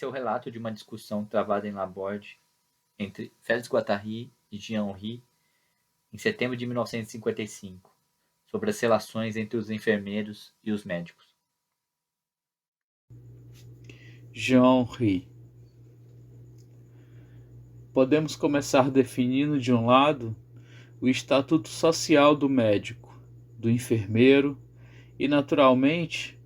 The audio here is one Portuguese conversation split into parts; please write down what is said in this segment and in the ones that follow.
Esse é o relato de uma discussão travada em Laborde entre Félix Guattari e Jean Henry em setembro de 1955, sobre as relações entre os enfermeiros e os médicos. Jean Henry. Podemos começar definindo, de um lado, o estatuto social do médico, do enfermeiro e, naturalmente,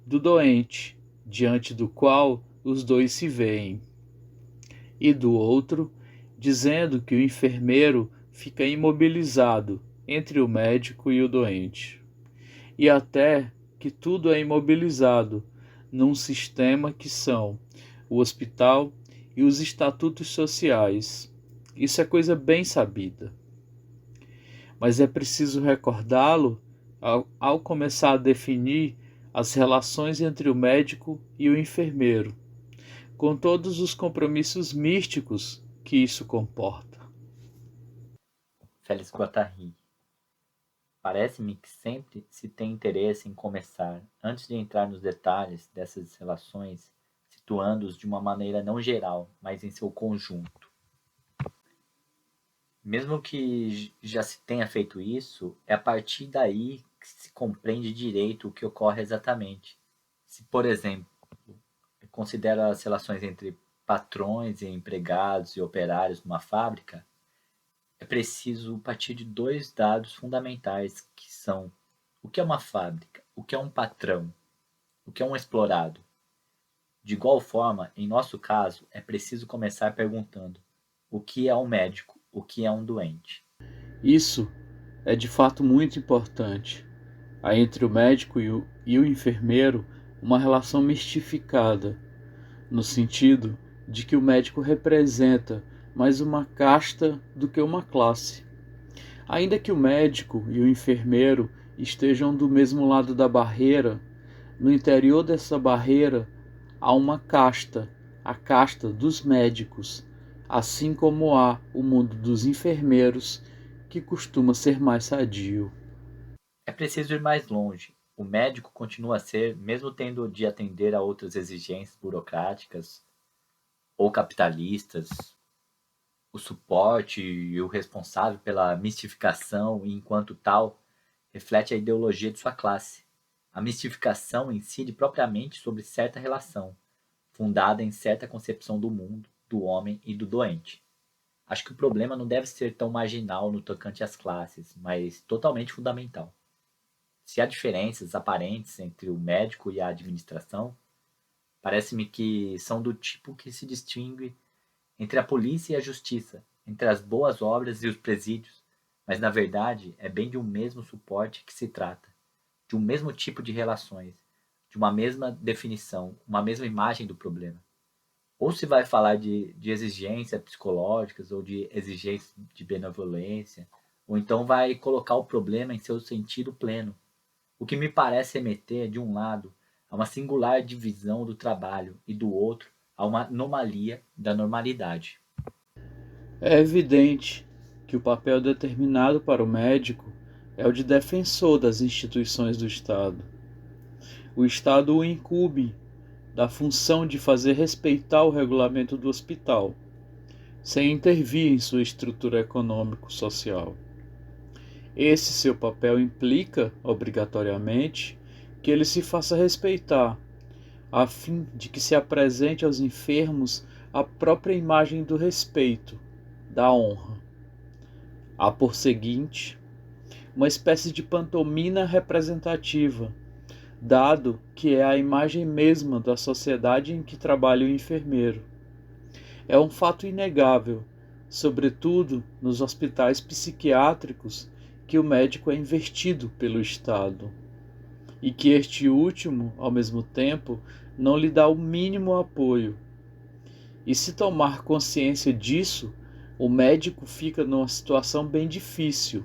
do doente, diante do qual os dois se veem. E do outro, dizendo que o enfermeiro fica imobilizado entre o médico e o doente. E até que tudo é imobilizado num sistema que são o hospital e os estatutos sociais. Isso é coisa bem sabida. Mas é preciso recordá-lo ao começar a definir as relações entre o médico e o enfermeiro, com todos os compromissos místicos que isso comporta. Félix Guattari. Parece-me que sempre se tem interesse em começar, antes de entrar nos detalhes dessas relações, situando-os de uma maneira não geral, mas em seu conjunto. Mesmo que já se tenha feito isso, é a partir daí que se compreende direito o que ocorre exatamente. Se, por exemplo, considera as relações entre patrões e empregados e operários numa fábrica, é preciso partir de dois dados fundamentais que são o que é uma fábrica, o que é um patrão, o que é um explorado. De igual forma, em nosso caso, é preciso começar perguntando o que é um médico, o que é um doente. Isso é de fato muito importante. Há entre o médico e o enfermeiro uma relação mistificada, no sentido de que o médico representa mais uma casta do que uma classe. Ainda que o médico e o enfermeiro estejam do mesmo lado da barreira, no interior dessa barreira há uma casta, a casta dos médicos, assim como há o mundo dos enfermeiros, que costuma ser mais sadio. É preciso ir mais longe. O médico continua a ser, mesmo tendo de atender a outras exigências burocráticas ou capitalistas, o suporte e o responsável pela mistificação e, enquanto tal, reflete a ideologia de sua classe. A mistificação incide propriamente sobre certa relação, fundada em certa concepção do mundo, do homem e do doente. Acho que o problema não deve ser tão marginal no tocante às classes, mas totalmente fundamental. Se há diferenças aparentes entre o médico e a administração, parece-me que são do tipo que se distingue entre a polícia e a justiça, entre as boas obras e os presídios, mas na verdade é bem de um mesmo suporte que se trata, de um mesmo tipo de relações, de uma mesma definição, uma mesma imagem do problema. Ou se vai falar de exigências psicológicas ou de exigências de benevolência, ou então vai colocar o problema em seu sentido pleno, o que me parece remeter, de um lado, a uma singular divisão do trabalho e do outro a uma anomalia da normalidade. É evidente que o papel determinado para o médico é o de defensor das instituições do Estado. O Estado o incumbe da função de fazer respeitar o regulamento do hospital, sem intervir em sua estrutura econômico-social. Esse seu papel implica, obrigatoriamente, que ele se faça respeitar, a fim de que se apresente aos enfermos a própria imagem do respeito, da honra. Há, por seguinte, uma espécie de pantomima representativa, dado que é a imagem mesma da sociedade em que trabalha o enfermeiro. É um fato inegável, sobretudo nos hospitais psiquiátricos, que o médico é investido pelo Estado e que este último, ao mesmo tempo, não lhe dá o mínimo apoio. E se tomar consciência disso, o médico fica numa situação bem difícil,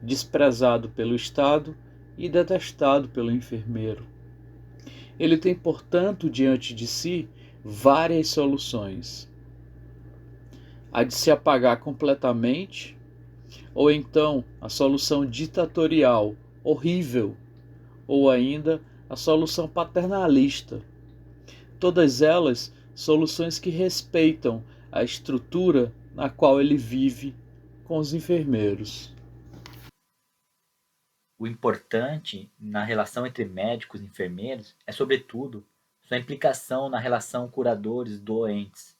desprezado pelo Estado e detestado pelo enfermeiro. Ele tem, portanto, diante de si várias soluções. A de se apagar completamente, ou então a solução ditatorial, horrível, ou ainda a solução paternalista. Todas elas soluções que respeitam a estrutura na qual ele vive com os enfermeiros. O importante na relação entre médicos e enfermeiros é, sobretudo, sua implicação na relação curadores-doentes.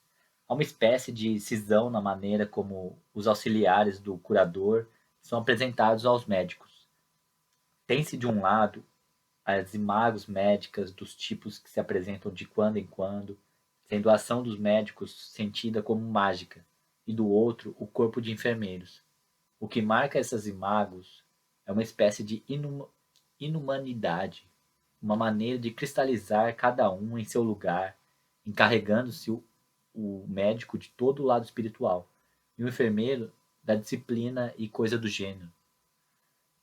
Há uma espécie de cisão na maneira como os auxiliares do curador são apresentados aos médicos. Tem-se, de um lado, as imagos médicas dos tipos que se apresentam de quando em quando, sendo a ação dos médicos sentida como mágica, e do outro, o corpo de enfermeiros. O que marca essas imagos é uma espécie de inumanidade, uma maneira de cristalizar cada um em seu lugar, encarregando-se o médico de todo o lado espiritual, e o enfermeiro da disciplina e coisa do gênero.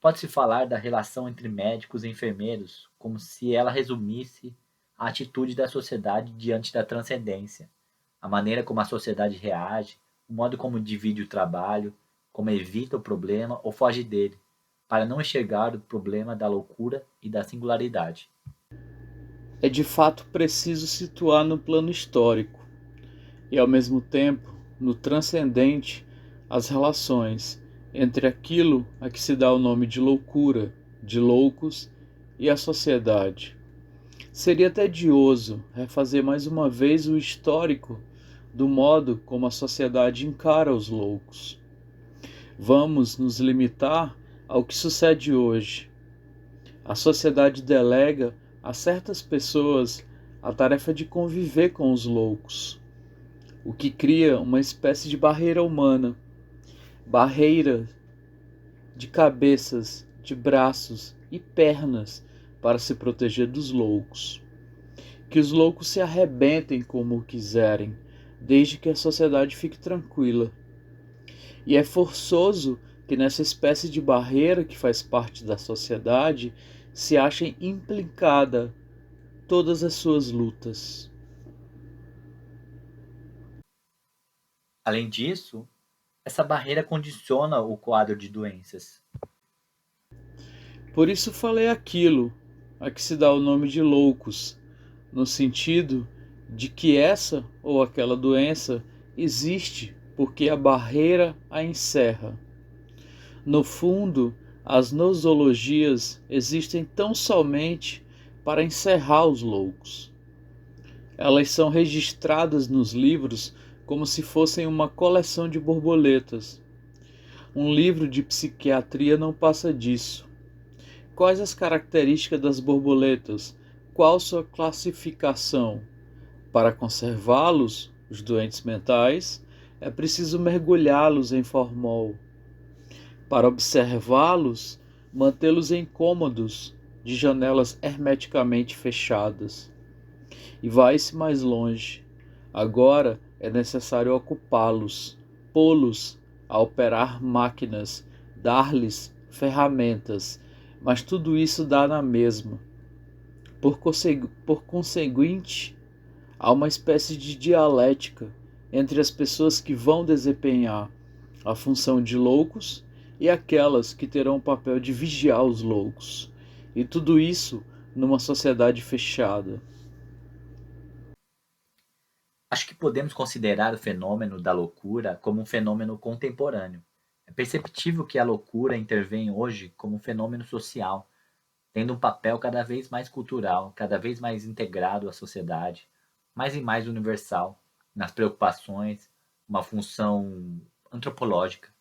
Pode-se falar da relação entre médicos e enfermeiros como se ela resumisse a atitude da sociedade diante da transcendência, a maneira como a sociedade reage, o modo como divide o trabalho, como evita o problema ou foge dele, para não enxergar o problema da loucura e da singularidade. É de fato preciso situar no plano histórico e, ao mesmo tempo, no transcendente, as relações entre aquilo a que se dá o nome de loucura, de loucos, e a sociedade. Seria tedioso refazer mais uma vez o histórico do modo como a sociedade encara os loucos. Vamos nos limitar ao que sucede hoje. A sociedade delega a certas pessoas a tarefa de conviver com os loucos, o que cria uma espécie de barreira humana, barreira de cabeças, de braços e pernas para se proteger dos loucos. Que os loucos se arrebentem como quiserem, desde que a sociedade fique tranquila. E é forçoso que nessa espécie de barreira que faz parte da sociedade se achem implicada todas as suas lutas. Além disso, essa barreira condiciona o quadro de doenças. Por isso falei aquilo a que se dá o nome de loucos, no sentido de que essa ou aquela doença existe porque a barreira a encerra. No fundo, as nosologias existem tão somente para encerrar os loucos. Elas são registradas nos livros como se fossem uma coleção de borboletas. Um livro de psiquiatria não passa disso. Quais as características das borboletas? Qual sua classificação? Para conservá-los, os doentes mentais, é preciso mergulhá-los em formol. Para observá-los, mantê-los em cômodos de janelas hermeticamente fechadas. E vai-se mais longe. Agora é necessário ocupá-los, pô-los a operar máquinas, dar-lhes ferramentas, mas tudo isso dá na mesma. Por conseguinte, há uma espécie de dialética entre as pessoas que vão desempenhar a função de loucos e aquelas que terão o papel de vigiar os loucos. E tudo isso numa sociedade fechada. Acho que podemos considerar o fenômeno da loucura como um fenômeno contemporâneo. É perceptível que a loucura intervém hoje como um fenômeno social, tendo um papel cada vez mais cultural, cada vez mais integrado à sociedade, mais e mais universal, nas preocupações, uma função antropológica.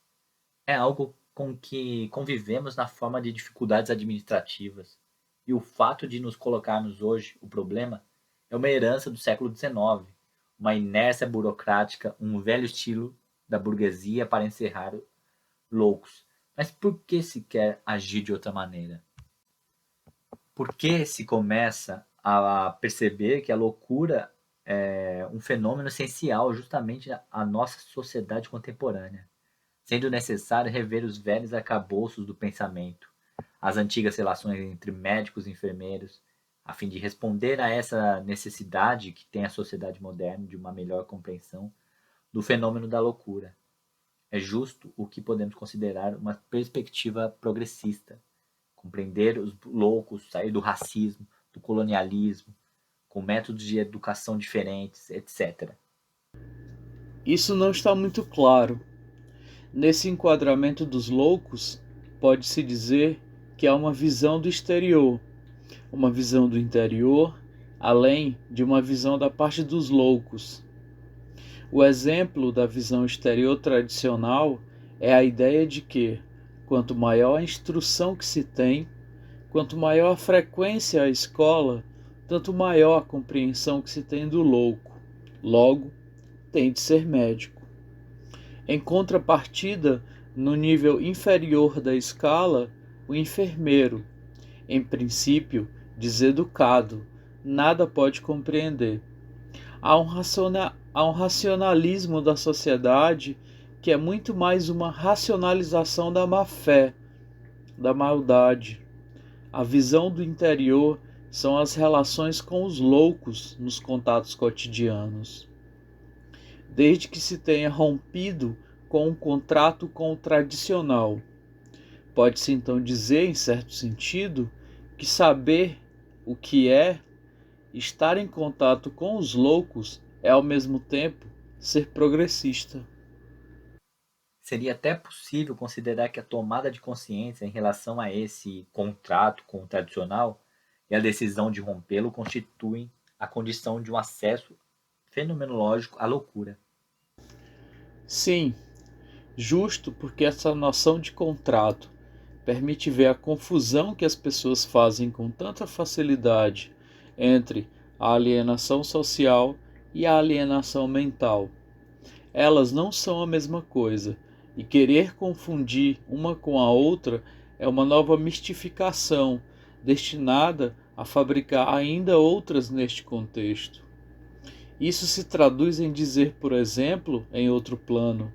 É algo com que convivemos na forma de dificuldades administrativas. E o fato de nos colocarmos hoje o problema é uma herança do século XIX, uma inércia burocrática, um velho estilo da burguesia para encerrar loucos. Mas por que se quer agir de outra maneira? Por que se começa a perceber que a loucura é um fenômeno essencial justamente à nossa sociedade contemporânea, sendo necessário rever os velhos arcabouços do pensamento, as antigas relações entre médicos e enfermeiros, a fim de responder a essa necessidade que tem a sociedade moderna de uma melhor compreensão do fenômeno da loucura. É justo o que podemos considerar uma perspectiva progressista, compreender os loucos, sair do racismo, do colonialismo, com métodos de educação diferentes, etc. Isso não está muito claro. Nesse enquadramento dos loucos, pode-se dizer que há uma visão do exterior, uma visão do interior, além de uma visão da parte dos loucos. O exemplo da visão exterior tradicional é a ideia de que, quanto maior a instrução que se tem, quanto maior a frequência à escola, tanto maior a compreensão que se tem do louco. Logo, tem de ser médico. Em contrapartida, no nível inferior da escala, o enfermeiro, em princípio deseducado, nada pode compreender. Há um racionalismo da sociedade que é muito mais uma racionalização da má-fé, da maldade. A visão do interior são as relações com os loucos nos contatos cotidianos. Desde que se tenha rompido com um contrato com o tradicional, pode-se então dizer, em certo sentido, que saber o que é estar em contato com os loucos é ao mesmo tempo ser progressista. Seria até possível considerar que a tomada de consciência em relação a esse contrato com o tradicional e a decisão de rompê-lo constituem a condição de um acesso fenomenológico à loucura. Sim, justo porque essa noção de contrato permite ver a confusão que as pessoas fazem com tanta facilidade entre a alienação social e a alienação mental. Elas não são a mesma coisa, e querer confundir uma com a outra é uma nova mistificação, destinada a fabricar ainda outras neste contexto. Isso se traduz em dizer, por exemplo, em outro plano,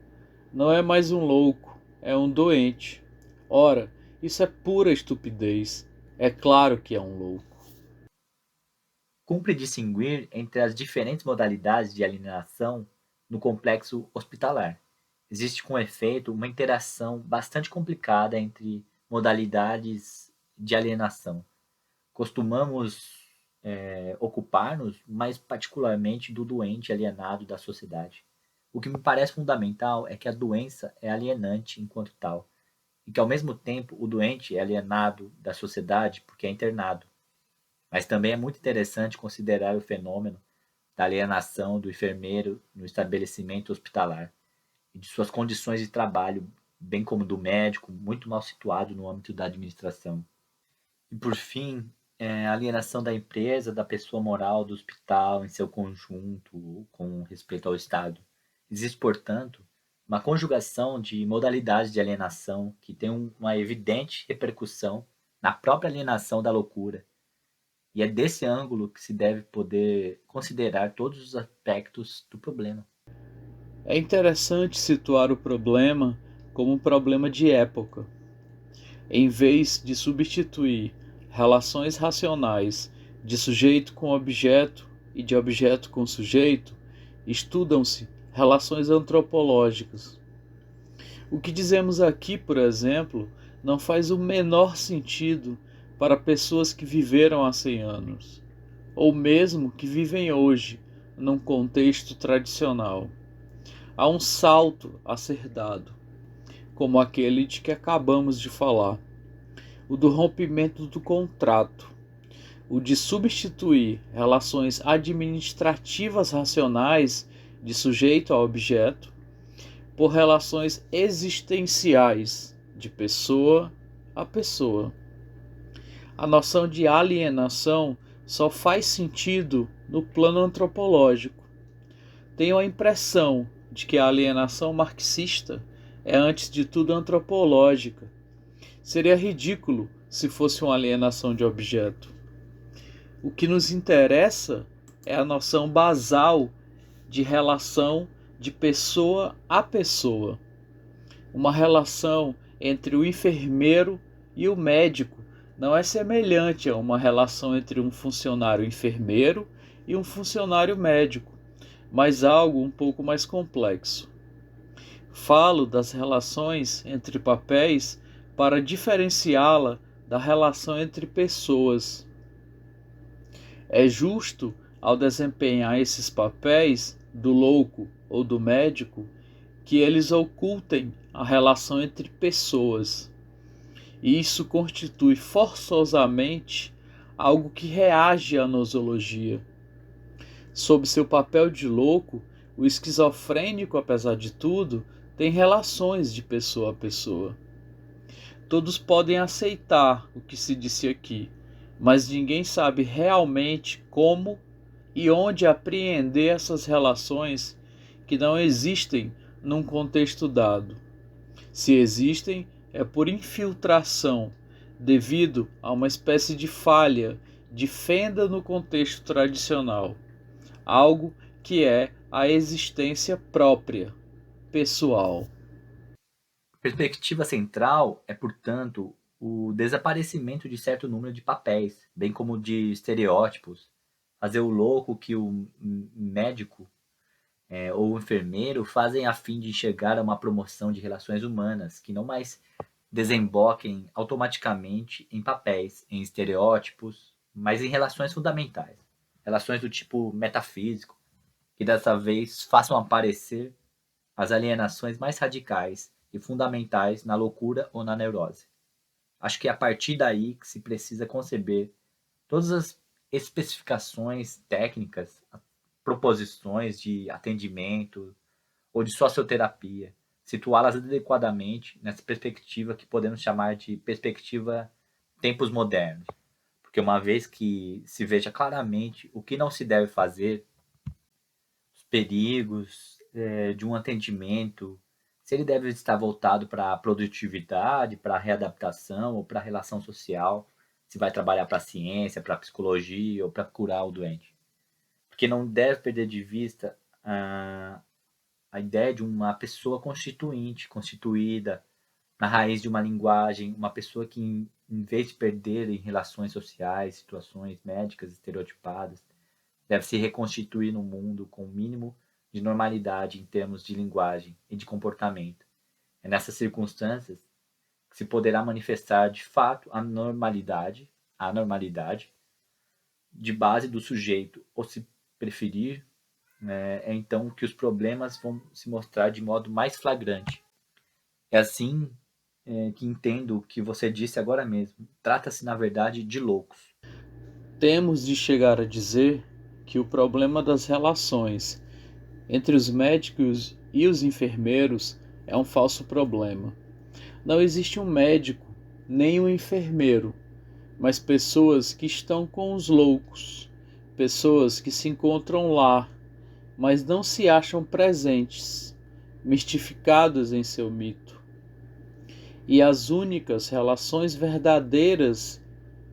não é mais um louco, é um doente. Ora, isso é pura estupidez. É claro que é um louco. Cumpre distinguir entre as diferentes modalidades de alienação no complexo hospitalar. Existe, com efeito, uma interação bastante complicada entre modalidades de alienação. Costumamos ocupar-nos mais particularmente do doente alienado da sociedade. O que me parece fundamental é que a doença é alienante enquanto tal, e que ao mesmo tempo o doente é alienado da sociedade porque é internado. Mas também é muito interessante considerar o fenômeno da alienação do enfermeiro no estabelecimento hospitalar e de suas condições de trabalho, bem como do médico, muito mal situado no âmbito da administração. E por fim, a alienação da empresa, da pessoa moral, do hospital em seu conjunto, com respeito ao Estado. Existe, portanto, uma conjugação de modalidades de alienação que tem uma evidente repercussão na própria alienação da loucura. E é desse ângulo que se deve poder considerar todos os aspectos do problema. É interessante situar o problema como um problema de época. Em vez de substituir relações racionais de sujeito com objeto e de objeto com sujeito, estudam-se relações antropológicas. O que dizemos aqui, por exemplo, não faz o menor sentido para pessoas que viveram há 100 anos, ou mesmo que vivem hoje, num contexto tradicional. Há um salto a ser dado, como aquele de que acabamos de falar, o do rompimento do contrato, o de substituir relações administrativas racionais de sujeito a objeto por relações existenciais de pessoa a pessoa. A noção de alienação só faz sentido no plano antropológico. Tenho a impressão de que a alienação marxista é antes de tudo antropológica. Seria ridículo se fosse uma alienação de objeto. O que nos interessa é a noção basal de relação de pessoa a pessoa. Uma relação entre o enfermeiro e o médico não é semelhante a uma relação entre um funcionário enfermeiro e um funcionário médico, mas algo um pouco mais complexo. Falo das relações entre papéis para diferenciá-la da relação entre pessoas. É justo ao desempenhar esses papéis do louco ou do médico, que eles ocultem a relação entre pessoas. E isso constitui forçosamente algo que reage à nosologia. Sob seu papel de louco, o esquizofrênico, apesar de tudo, tem relações de pessoa a pessoa. Todos podem aceitar o que se disse aqui, mas ninguém sabe realmente como e onde apreender essas relações que não existem num contexto dado. Se existem, é por infiltração, devido a uma espécie de falha, de fenda no contexto tradicional, algo que é a existência própria, pessoal. A perspectiva central é, portanto, o desaparecimento de certo número de papéis, bem como de estereótipos, fazer o louco que o médico ou o enfermeiro fazem a fim de chegar a uma promoção de relações humanas que não mais desemboquem automaticamente em papéis, em estereótipos, mas em relações fundamentais, relações do tipo metafísico, que dessa vez façam aparecer as alienações mais radicais e fundamentais na loucura ou na neurose. Acho que é a partir daí que se precisa conceber todas as especificações técnicas, proposições de atendimento ou de socioterapia, situá-las adequadamente nessa perspectiva que podemos chamar de perspectiva tempos modernos. Porque uma vez que se veja claramente o que não se deve fazer, os perigos de um atendimento, se ele deve estar voltado para a produtividade, para a readaptação ou para a relação social, se vai trabalhar para a ciência, para a psicologia ou para curar o doente. Porque não deve perder de vista a ideia de uma pessoa constituinte, constituída na raiz de uma linguagem, uma pessoa que, em vez de perder em relações sociais, situações médicas estereotipadas, deve se reconstituir no mundo com o mínimo de normalidade em termos de linguagem e de comportamento. É nessas circunstâncias que se poderá manifestar de fato a normalidade de base do sujeito, ou se preferir, é então que os problemas vão se mostrar de modo mais flagrante. É assim que entendo o que você disse agora mesmo. Trata-se, na verdade, de loucos. Temos de chegar a dizer que o problema das relações entre os médicos e os enfermeiros é um falso problema. Não existe um médico nem um enfermeiro, mas pessoas que estão com os loucos, pessoas que se encontram lá, mas não se acham presentes, mistificados em seu mito. E as únicas relações verdadeiras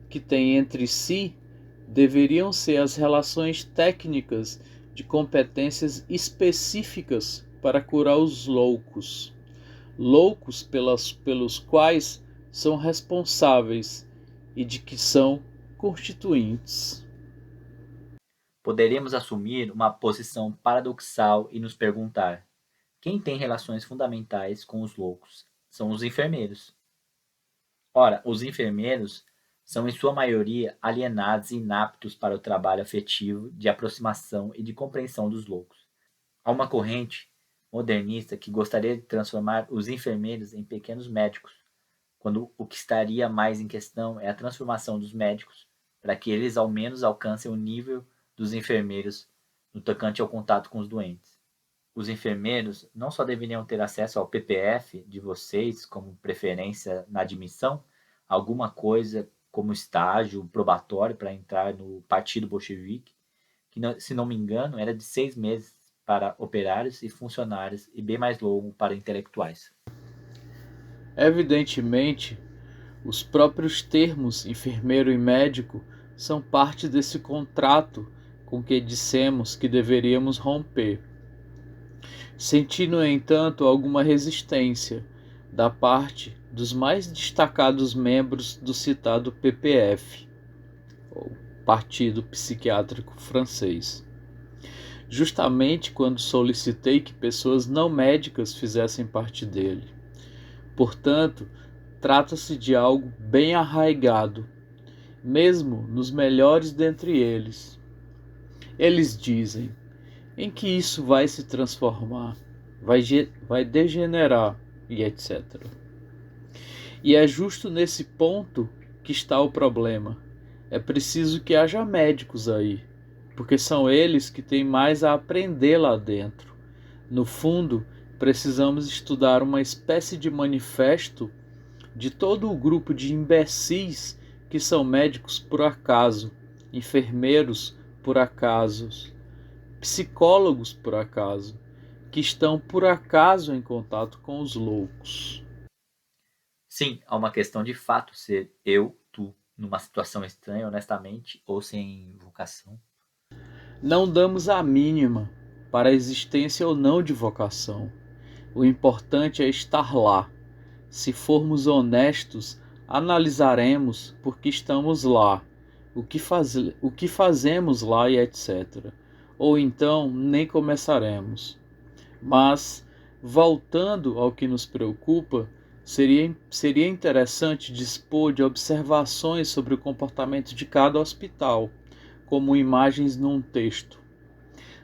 que têm entre si deveriam ser as relações técnicas de competências específicas para curar os loucos, loucos pelos quais são responsáveis e de que são constituintes. Poderíamos assumir uma posição paradoxal e nos perguntar: quem tem relações fundamentais com os loucos? São os enfermeiros. Ora, os enfermeiros são em sua maioria alienados e inaptos para o trabalho afetivo de aproximação e de compreensão dos loucos. Há uma corrente modernista que gostaria de transformar os enfermeiros em pequenos médicos, quando o que estaria mais em questão é a transformação dos médicos para que eles ao menos alcancem o nível dos enfermeiros no tocante ao contato com os doentes. Os enfermeiros não só deveriam ter acesso ao PPF de vocês como preferência na admissão, alguma coisa como estágio probatório para entrar no Partido Bolchevique, que, se não me engano, era de 6 meses para operários e funcionários e bem mais longo para intelectuais. Evidentemente, os próprios termos enfermeiro e médico são parte desse contrato com que dissemos que deveríamos romper. Senti, no entanto, alguma resistência da parte dos mais destacados membros do citado PPF, ou Partido Psiquiátrico Francês, justamente quando solicitei que pessoas não médicas fizessem parte dele. Portanto, trata-se de algo bem arraigado, mesmo nos melhores dentre eles. Eles dizem: em que isso vai se transformar, vai degenerar e etc. E é justo nesse ponto que está o problema. É preciso que haja médicos aí, porque são eles que têm mais a aprender lá dentro. No fundo, precisamos estudar uma espécie de manifesto de todo o grupo de imbecis que são médicos por acaso, enfermeiros por acaso, psicólogos por acaso, que estão por acaso em contato com os loucos. Sim, há uma questão de fato ser eu, tu, numa situação estranha, honestamente, ou sem vocação. Não damos a mínima para a existência ou não de vocação. O importante é estar lá. Se formos honestos, analisaremos por que estamos lá, o que fazemos lá e etc. Ou então nem começaremos. Mas, voltando ao que nos preocupa, seria interessante dispor de observações sobre o comportamento de cada hospital, como imagens num texto.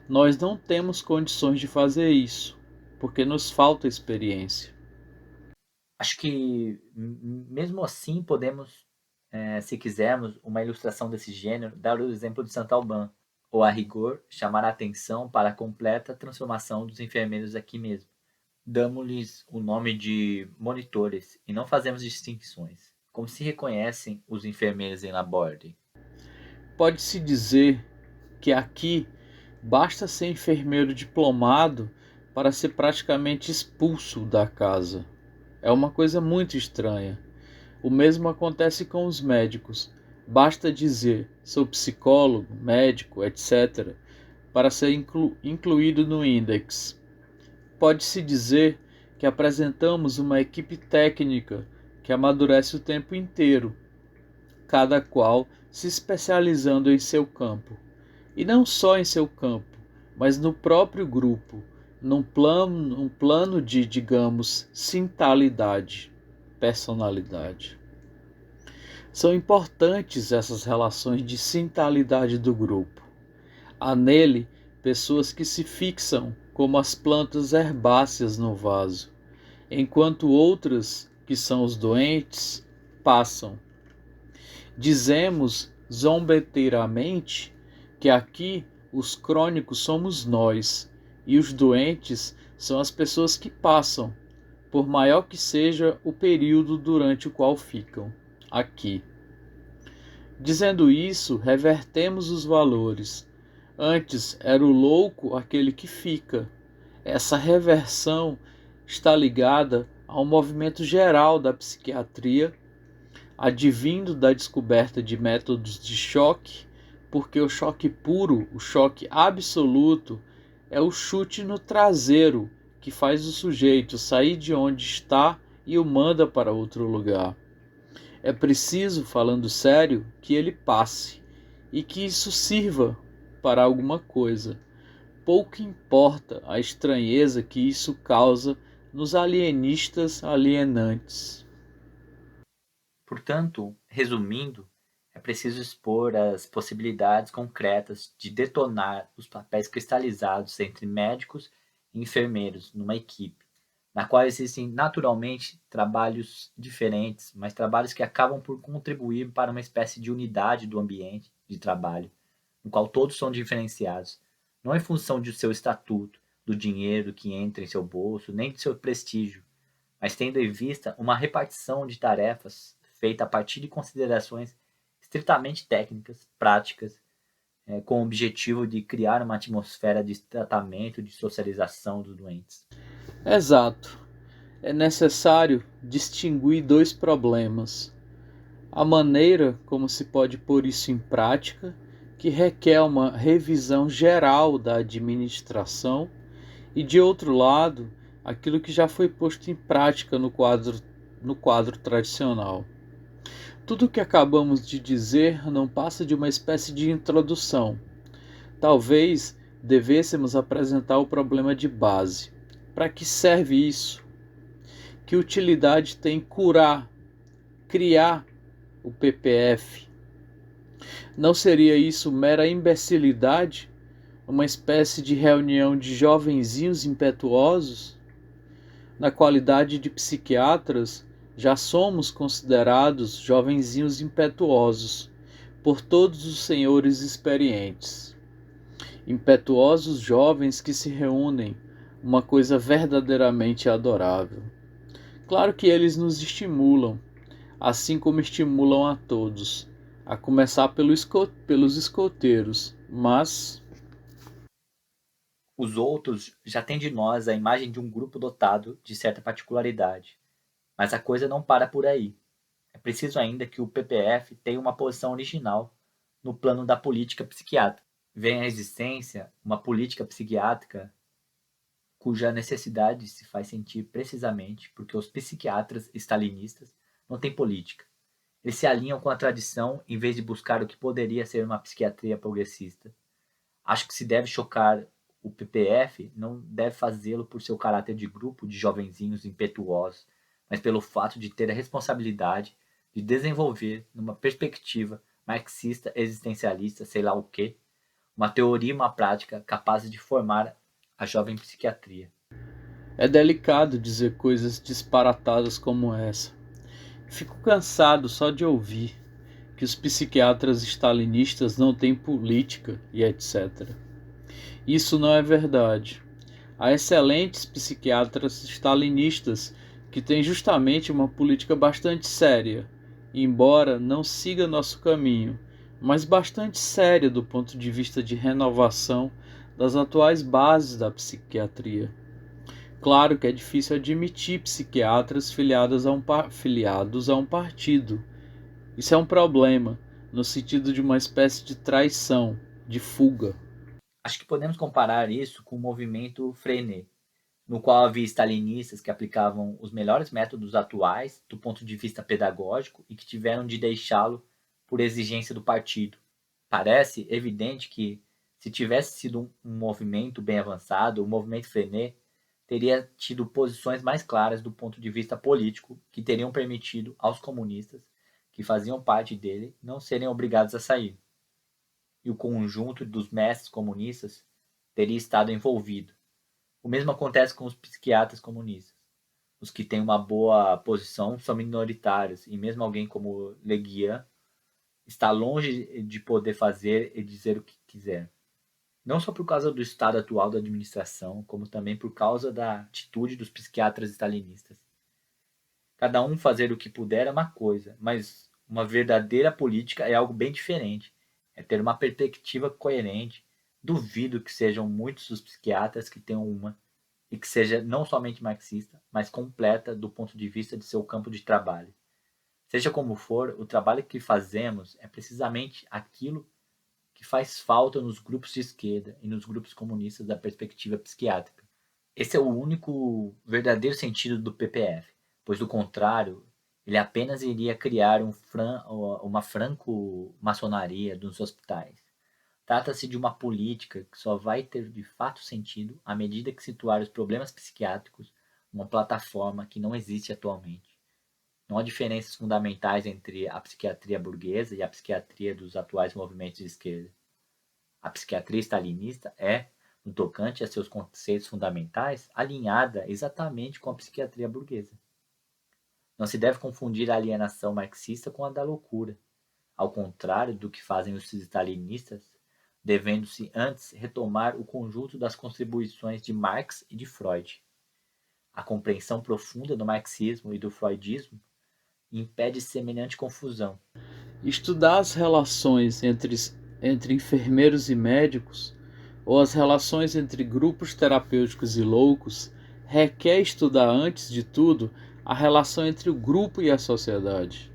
Nós não temos condições de fazer isso, porque nos falta experiência. Acho que, mesmo assim, podemos, se quisermos, uma ilustração desse gênero, dar o exemplo de Saint-Alban, ou, a rigor, chamar a atenção para a completa transformação dos enfermeiros aqui mesmo. Damos-lhes o nome de monitores e não fazemos distinções, como se reconhecem os enfermeiros em laborde. Pode-se dizer que aqui basta ser enfermeiro diplomado para ser praticamente expulso da casa. É uma coisa muito estranha. O mesmo acontece com os médicos. Basta dizer sou psicólogo, médico, etc., para ser incluído no índex. Pode-se dizer que apresentamos uma equipe técnica que amadurece o tempo inteiro, cada qual se especializando em seu campo. E não só em seu campo, mas no próprio grupo, num plano de, digamos, sintalidade, personalidade. São importantes essas relações de sintalidade do grupo. Há nele pessoas que se fixam como as plantas herbáceas no vaso, enquanto outras, que são os doentes, passam. Dizemos zombeteiramente que aqui os crônicos somos nós e os doentes são as pessoas que passam, por maior que seja o período durante o qual ficam aqui. Dizendo isso, revertemos os valores. Antes era o louco aquele que fica. Essa reversão está ligada ao movimento geral da psiquiatria, advindo da descoberta de métodos de choque, porque o choque puro, o choque absoluto, é o chute no traseiro que faz o sujeito sair de onde está e o manda para outro lugar. É preciso, falando sério, que ele passe e que isso sirva para alguma coisa. Pouco importa a estranheza que isso causa nos alienistas alienantes. Portanto, resumindo, é preciso expor as possibilidades concretas de detonar os papéis cristalizados entre médicos e enfermeiros numa equipe, na qual existem naturalmente trabalhos diferentes, mas trabalhos que acabam por contribuir para uma espécie de unidade do ambiente de trabalho, no qual todos são diferenciados, não em função de seu estatuto, do dinheiro que entra em seu bolso, nem de seu prestígio, mas tendo em vista uma repartição de tarefas feita a partir de considerações estritamente técnicas, práticas, com o objetivo de criar uma atmosfera de tratamento e de socialização dos doentes. Exato. É necessário distinguir dois problemas: a maneira como se pode pôr isso em prática, que requer uma revisão geral da administração, e de outro lado, aquilo que já foi posto em prática no quadro tradicional. Tudo o que acabamos de dizer não passa de uma espécie de introdução. Talvez devêssemos apresentar o problema de base. Para que serve isso? Que utilidade tem criar o PPF? Não seria isso mera imbecilidade? uma espécie de reunião de jovenzinhos impetuosos? Na qualidade de psiquiatras, já somos considerados jovenzinhos impetuosos por todos os senhores experientes. Impetuosos jovens que se reúnem, uma coisa verdadeiramente adorável. Claro que eles nos estimulam, assim como estimulam a todos, a começar pelos escoteiros, mas Os outros já têm de nós a imagem de um grupo dotado de certa particularidade. Mas a coisa não para por aí. É preciso ainda que o PPF tenha uma posição original no plano da política psiquiátrica. Vem à existência uma política psiquiátrica cuja necessidade se faz sentir precisamente porque os psiquiatras stalinistas não têm política. Eles se alinham com a tradição em vez de buscar o que poderia ser uma psiquiatria progressista. Acho que se deve chocar o PPF, não deve fazê-lo por seu caráter de grupo de jovenzinhos impetuosos, mas pelo fato de ter a responsabilidade de desenvolver, numa perspectiva marxista, existencialista, sei lá o quê, uma teoria e uma prática capazes de formar a jovem psiquiatria. é delicado dizer coisas disparatadas como essa. Fico cansado só de ouvir que os psiquiatras stalinistas não têm política e etc. Isso não é verdade. Há excelentes psiquiatras stalinistas que têm justamente uma política bastante séria, embora não siga nosso caminho, mas bastante séria do ponto de vista de renovação das atuais bases da psiquiatria. Claro que é difícil admitir psiquiatras filiados a um partido. Isso é um problema, no sentido de uma espécie de traição, de fuga. Acho que podemos comparar isso com o movimento Freinet, no qual havia stalinistas que aplicavam os melhores métodos atuais do ponto de vista pedagógico e que tiveram de deixá-lo por exigência do partido. Parece evidente que, se tivesse sido um movimento bem avançado, o movimento Freinet teria tido posições mais claras do ponto de vista político que teriam permitido aos comunistas que faziam parte dele não serem obrigados a sair. E o conjunto dos mestres comunistas teria estado envolvido. O mesmo acontece com os psiquiatras comunistas. Os que têm uma boa posição são minoritários, e mesmo alguém como Le Guian está longe de poder fazer e dizer o que quiser. Não só por causa do estado atual da administração, como também por causa da atitude dos psiquiatras stalinistas. Cada um fazer o que puder é uma coisa, mas uma verdadeira política é algo bem diferente. É ter uma perspectiva coerente. Duvido que sejam muitos os psiquiatras que tenham uma, e que seja não somente marxista, mas completa do ponto de vista de seu campo de trabalho. Seja como for, o trabalho que fazemos é precisamente aquilo que faz falta nos grupos de esquerda e nos grupos comunistas da perspectiva psiquiátrica. Esse é o único verdadeiro sentido do PPF, pois do contrário, ele apenas iria criar uma franco-maçonaria dos hospitais. Trata-se de uma política que só vai ter de fato sentido à medida que situar os problemas psiquiátricos numa plataforma que não existe atualmente. Não há diferenças fundamentais entre a psiquiatria burguesa e a psiquiatria dos atuais movimentos de esquerda. A psiquiatria stalinista é, no tocante a seus conceitos fundamentais, alinhada exatamente com a psiquiatria burguesa. Não se deve confundir a alienação marxista com a da loucura. Ao contrário do que fazem os stalinistas, devendo-se antes retomar o conjunto das contribuições de Marx e de Freud. A compreensão profunda do marxismo e do freudismo impede semelhante confusão. Estudar as relações entre enfermeiros e médicos, ou as relações entre grupos terapêuticos e loucos, requer estudar, antes de tudo, a relação entre o grupo e a sociedade.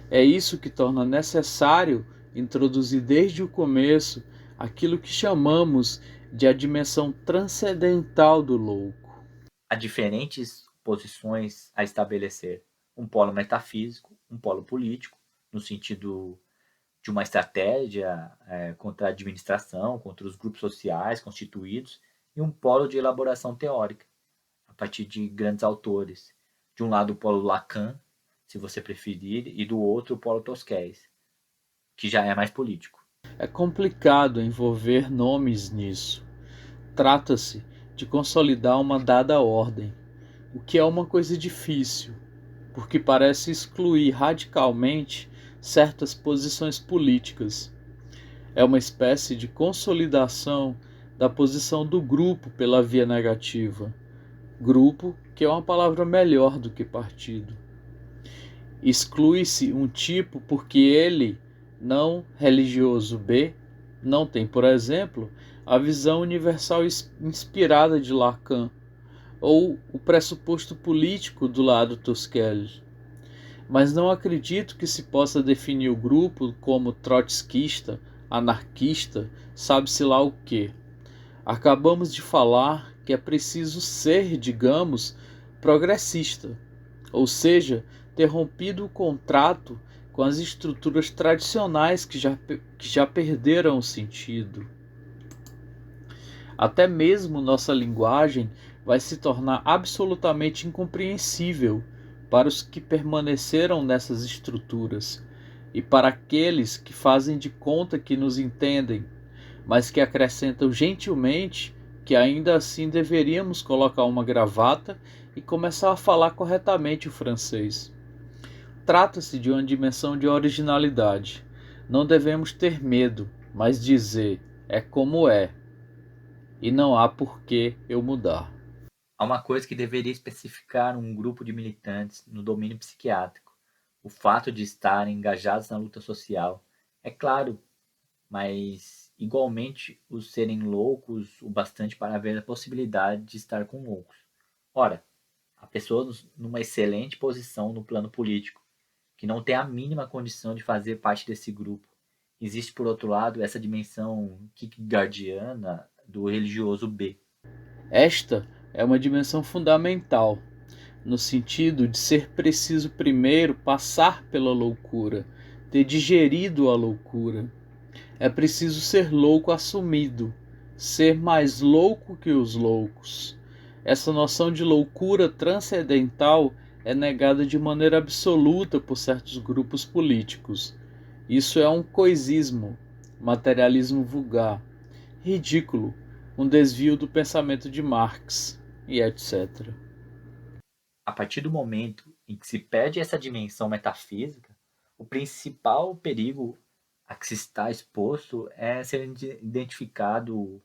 É isso que torna necessário introduzir desde o começo aquilo que chamamos de a dimensão transcendental do louco. Há diferentes posições a estabelecer: um polo metafísico, um polo político, no sentido de uma estratégia contra a administração, contra os grupos sociais constituídos, e um polo de elaboração teórica, a partir de grandes autores. De um lado, o polo Lacan, se você preferir, e do outro, o polo Tosquelles, que já é mais político. É complicado envolver nomes nisso. Trata-se de consolidar uma dada ordem, o que é uma coisa difícil, porque parece excluir radicalmente certas posições políticas. É uma espécie de consolidação da posição do grupo pela via negativa. Grupo, que é uma palavra melhor do que partido. Exclui-se um tipo porque ele, não religioso B, não tem, por exemplo, a visão universal inspirada de Lacan, ou o pressuposto político do lado Tosquelles. Mas não acredito que se possa definir o grupo como trotskista, anarquista, sabe-se lá o quê. Acabamos de falar que é preciso ser, digamos, progressista, ou seja, ter rompido o contrato com as estruturas tradicionais que já perderam o sentido. Até mesmo nossa linguagem vai se tornar absolutamente incompreensível para os que permaneceram nessas estruturas e para aqueles que fazem de conta que nos entendem, mas que acrescentam gentilmente que ainda assim deveríamos colocar uma gravata e começar a falar corretamente o francês. Trata-se de uma dimensão de originalidade. Não devemos ter medo, mas dizer é como é, e não há por que eu mudar. Há uma coisa que deveria especificar um grupo de militantes no domínio psiquiátrico: o fato de estarem engajados na luta social. É claro, mas igualmente os serem loucos o bastante para haver a possibilidade de estar com loucos. Ora, há pessoas numa excelente posição no plano político, que não têm a mínima condição de fazer parte desse grupo. Existe, por outro lado, essa dimensão kierkegaardiana do religioso B. Esta é uma dimensão fundamental, no sentido de ser preciso primeiro passar pela loucura, ter digerido a loucura. É preciso ser louco assumido, ser mais louco que os loucos. Essa noção de loucura transcendental é negada de maneira absoluta por certos grupos políticos. Isso é um coisismo, materialismo vulgar, ridículo, um desvio do pensamento de Marx e etc. A partir do momento em que se perde essa dimensão metafísica, o principal perigo a que se está exposto é ser identificado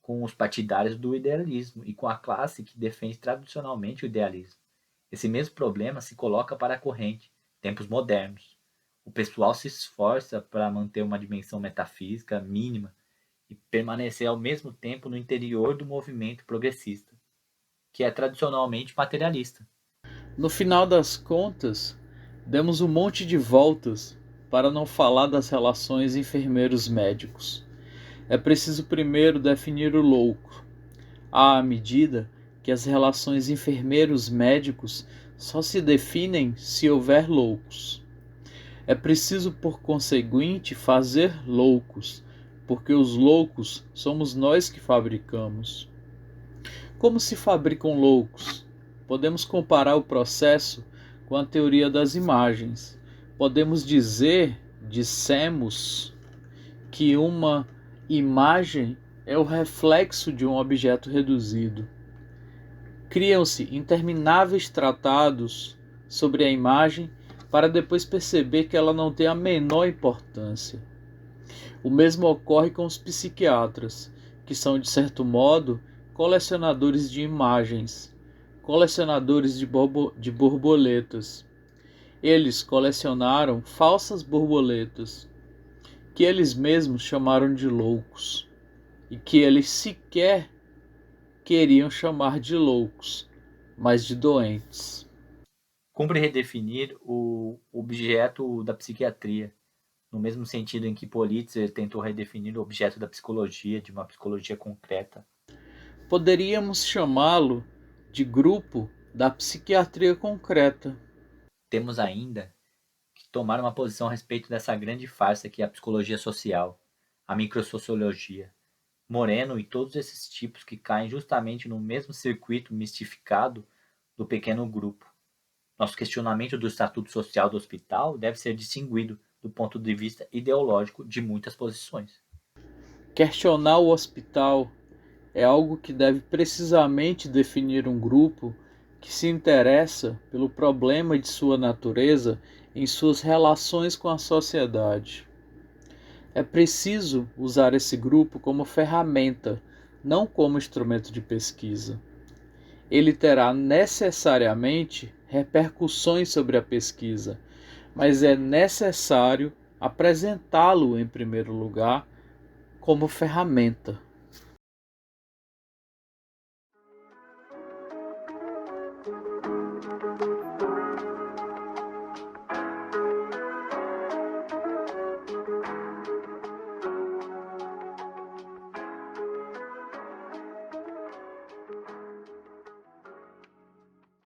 com os partidários do idealismo e com a classe que defende tradicionalmente o idealismo. Esse mesmo problema se coloca para a corrente, tempos modernos. O pessoal se esforça para manter uma dimensão metafísica mínima e permanecer ao mesmo tempo no interior do movimento progressista, que é tradicionalmente materialista. No final das contas, demos um monte de voltas para não falar das relações enfermeiros-médicos. É preciso primeiro definir o louco, à medida que as relações enfermeiros-médicos só se definem se houver loucos. É preciso, por conseguinte, fazer loucos, porque os loucos somos nós que fabricamos. Como se fabricam loucos? Podemos comparar o processo com a teoria das imagens. Podemos dizer, dissemos, que uma imagem é o reflexo de um objeto reduzido. Criam-se intermináveis tratados sobre a imagem para depois perceber que ela não tem a menor importância. O mesmo ocorre com os psiquiatras, que são, de certo modo, colecionadores de imagens, colecionadores de borboletas. Eles colecionaram falsas borboletas, que eles mesmos chamaram de loucos, e que eles sequer queriam chamar de loucos, mas de doentes. Cumpre redefinir o objeto da psiquiatria, no mesmo sentido em que Politzer tentou redefinir o objeto da psicologia, de uma psicologia concreta. Poderíamos chamá-lo de grupo da psiquiatria concreta. Temos ainda que tomar uma posição a respeito dessa grande farsa que é a psicologia social, a microsociologia. Moreno e todos esses tipos que caem justamente no mesmo circuito mistificado do pequeno grupo. Nosso questionamento do estatuto social do hospital deve ser distinguido do ponto de vista ideológico de muitas posições. Questionar o hospital é algo que deve precisamente definir um grupo que se interessa pelo problema de sua natureza em suas relações com a sociedade. É preciso usar esse grupo como ferramenta, não como instrumento de pesquisa. Ele terá necessariamente repercussões sobre a pesquisa, mas é necessário apresentá-lo em primeiro lugar como ferramenta.